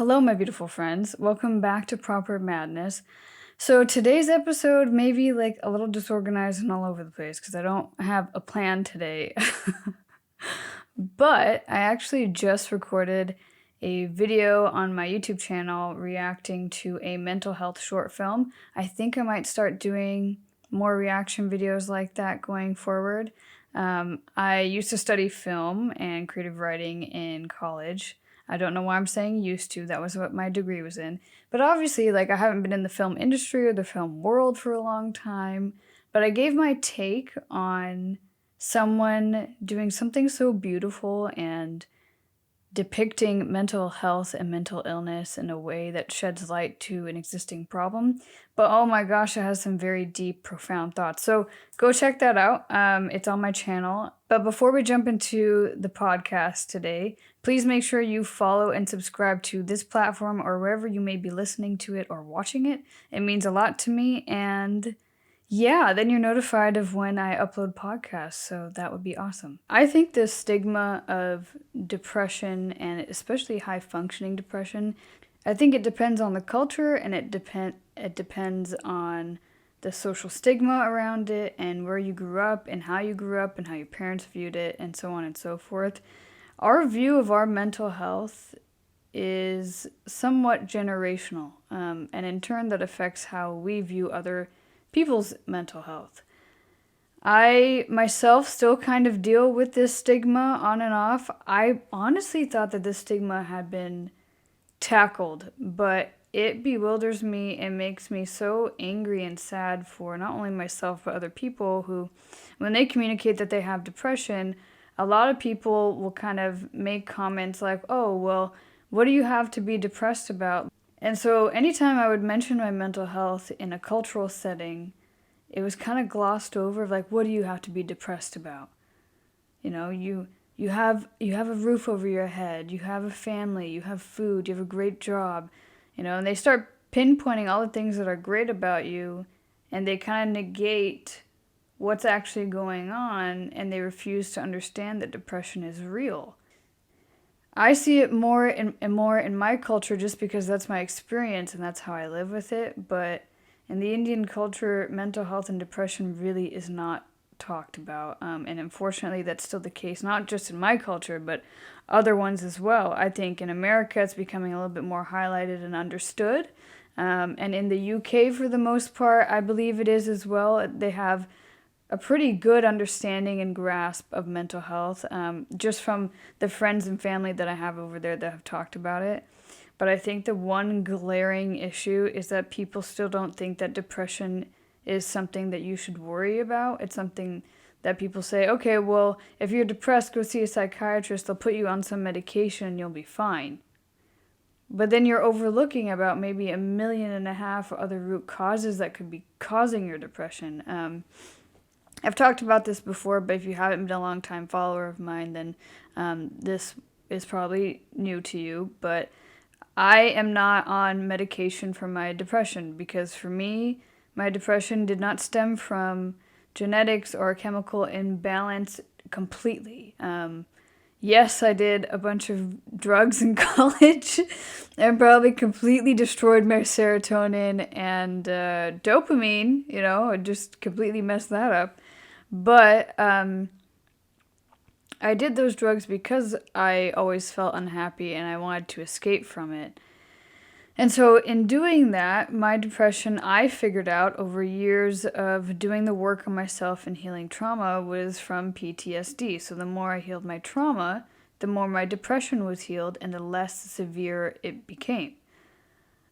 Hello, my beautiful friends. Welcome back to Proper Madness. So, today's episode may be like a little disorganized and all over the place because I don't have a plan today. But I actually just recorded a video on my YouTube channel reacting to a mental health short film. I think I might start doing more reaction videos like that going forward. I used to study film and creative writing in college. I don't know why I'm saying used to. That was what my degree was in. But obviously, I haven't been in the film industry or the film world for a long time. But I gave my take on someone doing something so beautiful and depicting mental health and mental illness in a way that sheds light to an existing problem. But oh my gosh, it has some very deep, profound thoughts. So go check that out. It's on my channel. But before we jump into the podcast today, please make sure you follow and subscribe to this platform or wherever you may be listening to it or watching it. It means a lot to me. And yeah, then you're notified of when I upload podcasts, so that would be awesome. I think the stigma of depression, and especially high functioning depression, I think it depends on the culture, and it depends on the social stigma around it, and where you grew up, and how you grew up, and how your parents viewed it, and so on and so forth. Our view of our mental health is somewhat generational, and in turn that affects how we view other people's mental health. I myself still kind of deal with this stigma on and off. I honestly thought that this stigma had been tackled, but it bewilders me and makes me so angry and sad for not only myself but other people who, when they communicate that they have depression, a lot of people will kind of make comments like, oh, well, what do you have to be depressed about? And so anytime I would mention my mental health in a cultural setting, it was kind of glossed over, what do you have to be depressed about? You have a roof over your head, you have a family, you have food, you have a great job, and they start pinpointing all the things that are great about you, and they kind of negate what's actually going on, and they refuse to understand that depression is real. I see it more in my culture just because that's my experience and that's how I live with it. But in the Indian culture, mental health and depression really is not talked about. And unfortunately, that's still the case, not just in my culture, but other ones as well. I think in America, it's becoming a little bit more highlighted and understood. And in the UK, for the most part, I believe it is as well. They have a pretty good understanding and grasp of mental health, just from the friends and family that I have over there that have talked about it. But I think the one glaring issue is that people still don't think that depression is something that you should worry about. It's something that people say, okay, well, if you're depressed, go see a psychiatrist. They'll put you on some medication and you'll be fine. But then you're overlooking about maybe 1.5 million other root causes that could be causing your depression. I've talked about this before, but if you haven't been a long-time follower of mine, then this is probably new to you. But I am not on medication for my depression because for me, my depression did not stem from genetics or a chemical imbalance completely. Yes, I did a bunch of drugs in college and probably completely destroyed my serotonin and dopamine, it just completely messed that up. But I did those drugs because I always felt unhappy and I wanted to escape from it. And so in doing that, my depression, I figured out over years of doing the work on myself and healing trauma, was from PTSD. So the more I healed my trauma, the more my depression was healed and the less severe it became.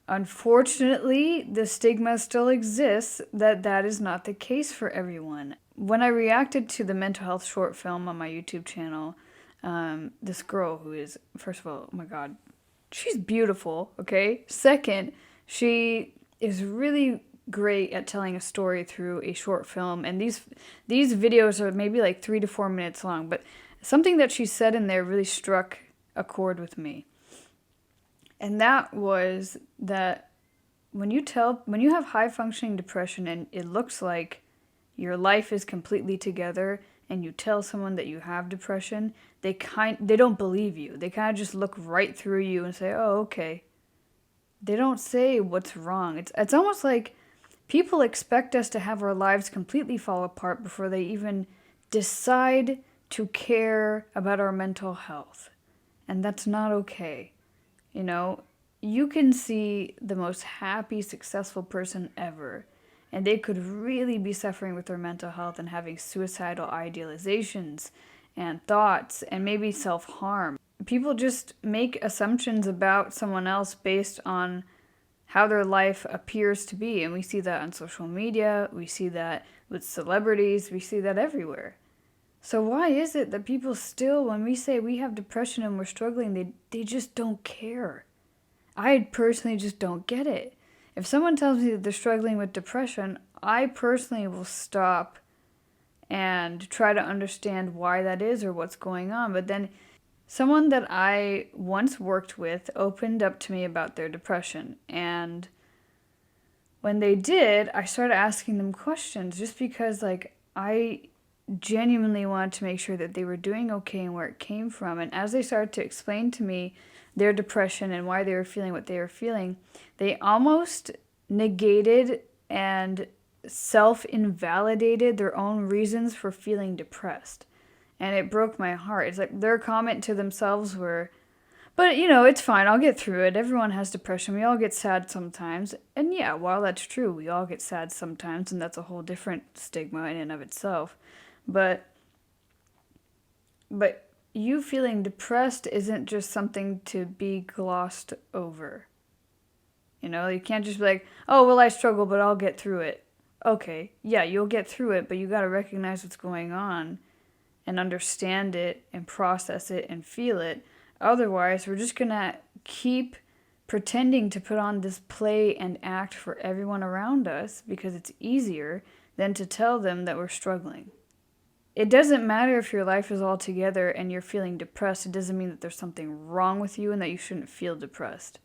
Unfortunately, the stigma still exists that is not the case for everyone. When I reacted to the mental health short film on my YouTube channel, this girl who is, first of all, oh my God, she's beautiful, okay? Second, she is really great at telling a story through a short film, and these videos are maybe 3 to 4 minutes long, but something that she said in there really struck a chord with me. And that was that when you have high functioning depression and it looks like your life is completely together and you tell someone that you have depression, they don't believe you. They kind of just look right through you and say, "Oh, okay. They don't say what's wrong. It's almost like people expect us to have our lives completely fall apart before they even decide to care about our mental health. And that's not okay. You know, you can see the most happy, successful person ever, and they could really be suffering with their mental health and having suicidal idealizations and thoughts and maybe self harm. People just make assumptions about someone else based on how their life appears to be. And we see that on social media, we see that with celebrities, we see that everywhere. So why is it that people still, when we say we have depression and we're struggling, they just don't care? I personally just don't get it. If someone tells me that they're struggling with depression, I personally will stop and try to understand why that is or what's going on. But then someone that I once worked with opened up to me about their depression. And when they did, I started asking them questions just because, like, I genuinely wanted to make sure that they were doing okay and where it came from. And as they started to explain to me their depression and why they were feeling what they were feeling, they almost negated and self-invalidated their own reasons for feeling depressed. And it broke my heart. It's like their comment to themselves were, but it's fine, I'll get through it. Everyone has depression. We all get sad sometimes. And yeah, while that's true, we all get sad sometimes, and that's a whole different stigma in and of itself. But you feeling depressed isn't just something to be glossed over. You can't just be like, oh, well, I struggle, but I'll get through it. Okay, yeah, you'll get through it, but you got to recognize what's going on and understand it and process it and feel it. Otherwise, we're just going to keep pretending to put on this play and act for everyone around us because it's easier than to tell them that we're struggling. It doesn't matter if your life is all together and you're feeling depressed. It doesn't mean that there's something wrong with you and that you shouldn't feel depressed.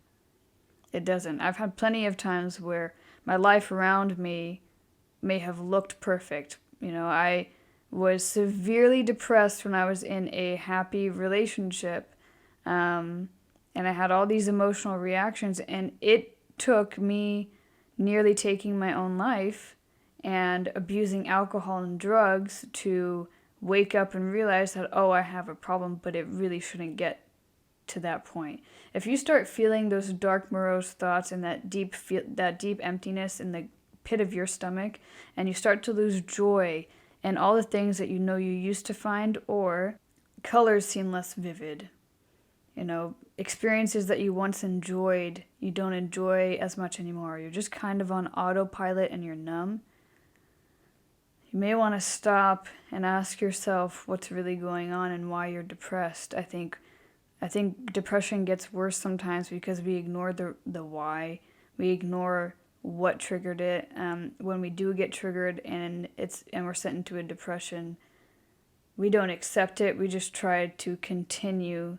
It doesn't. I've had plenty of times where my life around me may have looked perfect. I was severely depressed when I was in a happy relationship. And I had all these emotional reactions, and it took me nearly taking my own life and abusing alcohol and drugs to wake up and realize that, oh, I have a problem, but it really shouldn't get to that point. If you start feeling those dark, morose thoughts and that deep emptiness in the pit of your stomach, and you start to lose joy and all the things that you used to find, or colors seem less vivid. Experiences that you once enjoyed, you don't enjoy as much anymore. You're just kind of on autopilot and you're numb. You may want to stop and ask yourself what's really going on and why you're depressed. I think depression gets worse sometimes because we ignore the why. We ignore what triggered it. When we do get triggered and we're sent into a depression, we don't accept it. We just try to continue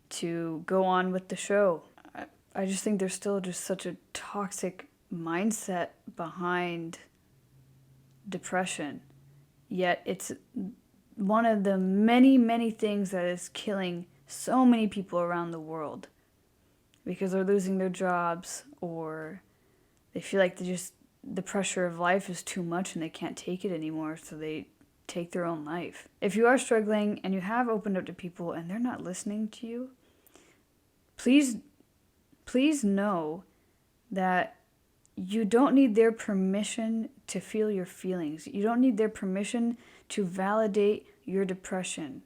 to go on with the show. I just think there's still just such a toxic mindset behind depression. Yet it's one of the many, many things that is killing so many people around the world because they're losing their jobs, or they feel like the pressure of life is too much and they can't take it anymore, so they take their own life. If you are struggling and you have opened up to people and they're not listening to you, please know that you don't need their permission to feel your feelings. You don't need their permission to validate your depression.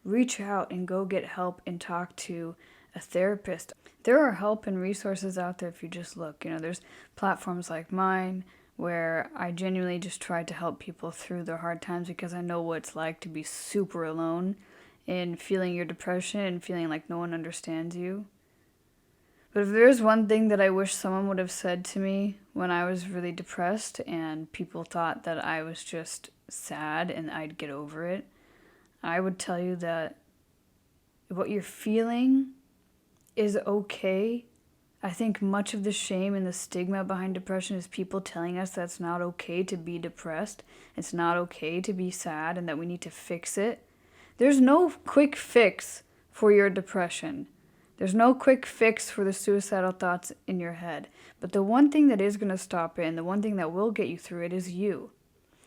Reach out and go get help and talk to a therapist. There are help and resources out there if you just look. There's platforms like mine where I genuinely just try to help people through their hard times because I know what it's like to be super alone in feeling your depression and feeling like no one understands you. But if there's one thing that I wish someone would have said to me when I was really depressed and people thought that I was just sad and I'd get over it, I would tell you that what you're feeling is okay. I think much of the shame and the stigma behind depression is people telling us that it's not okay to be depressed, it's not okay to be sad, and that we need to fix it. There's no quick fix for your depression. There's no quick fix for the suicidal thoughts in your head. But the one thing that is going to stop it, and the one thing that will get you through it, is you.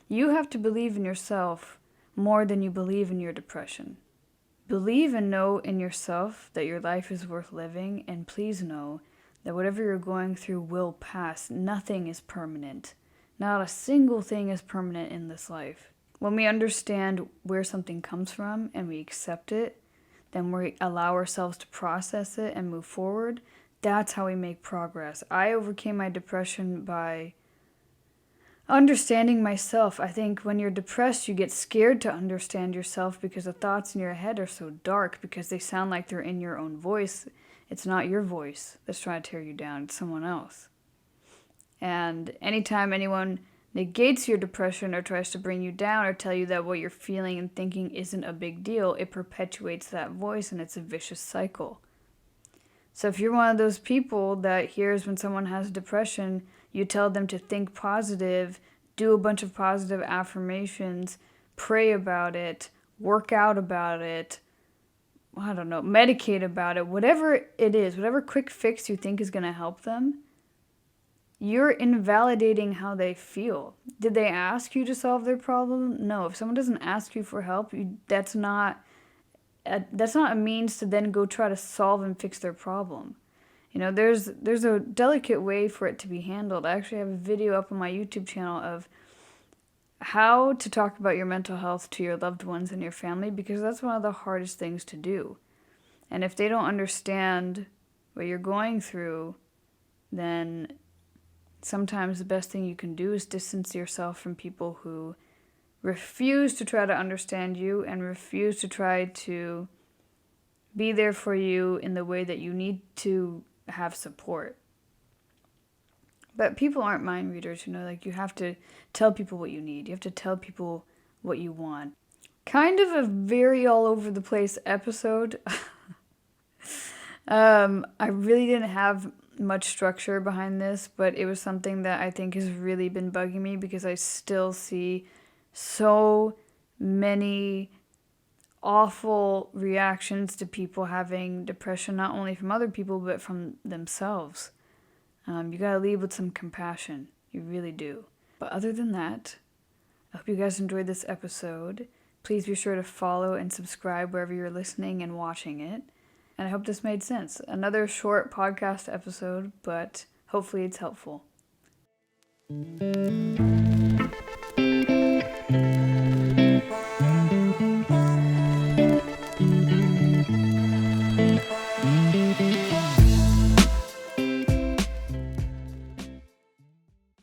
You have to believe in yourself more than you believe in your depression. Believe and know in yourself that your life is worth living, and please know that whatever you're going through will pass. Nothing is permanent. Not a single thing is permanent in this life. When we understand where something comes from and we accept it, then we allow ourselves to process it and move forward. That's how we make progress. I overcame my depression by understanding myself. I think when you're depressed, you get scared to understand yourself because the thoughts in your head are so dark, because they sound like they're in your own voice. It's not your voice that's trying to tear you down, it's someone else. And anytime anyone negates your depression or tries to bring you down or tell you that what you're feeling and thinking isn't a big deal, it perpetuates that voice, and it's a vicious cycle. So if you're one of those people that hears when someone has depression, you tell them to think positive, do a bunch of positive affirmations, pray about it, work out about it, I don't know, medicate about it, whatever it is, whatever quick fix you think is going to help them, you're invalidating how they feel. Did they ask you to solve their problem? No. If someone doesn't ask you for help, that's not a means to then go try to solve and fix their problem. You know, there's a delicate way for it to be handled. I actually have a video up on my YouTube channel of how to talk about your mental health to your loved ones and your family, because that's one of the hardest things to do. And if they don't understand what you're going through, then sometimes the best thing you can do is distance yourself from people who refuse to try to understand you and refuse to try to be there for you in the way that you need to have support. But people aren't mind readers, you know, like you have to tell people what you need. You have to tell people what you want. Kind of a very all over the place episode. I really didn't have much structure behind this, but it was something that I think has really been bugging me, because I still see so many awful reactions to people having depression, not only from other people, but from themselves. You gotta lead with some compassion. You really do. But other than that, I hope you guys enjoyed this episode. Please be sure to follow and subscribe wherever you're listening and watching it. And I hope this made sense. Another short podcast episode, but hopefully it's helpful.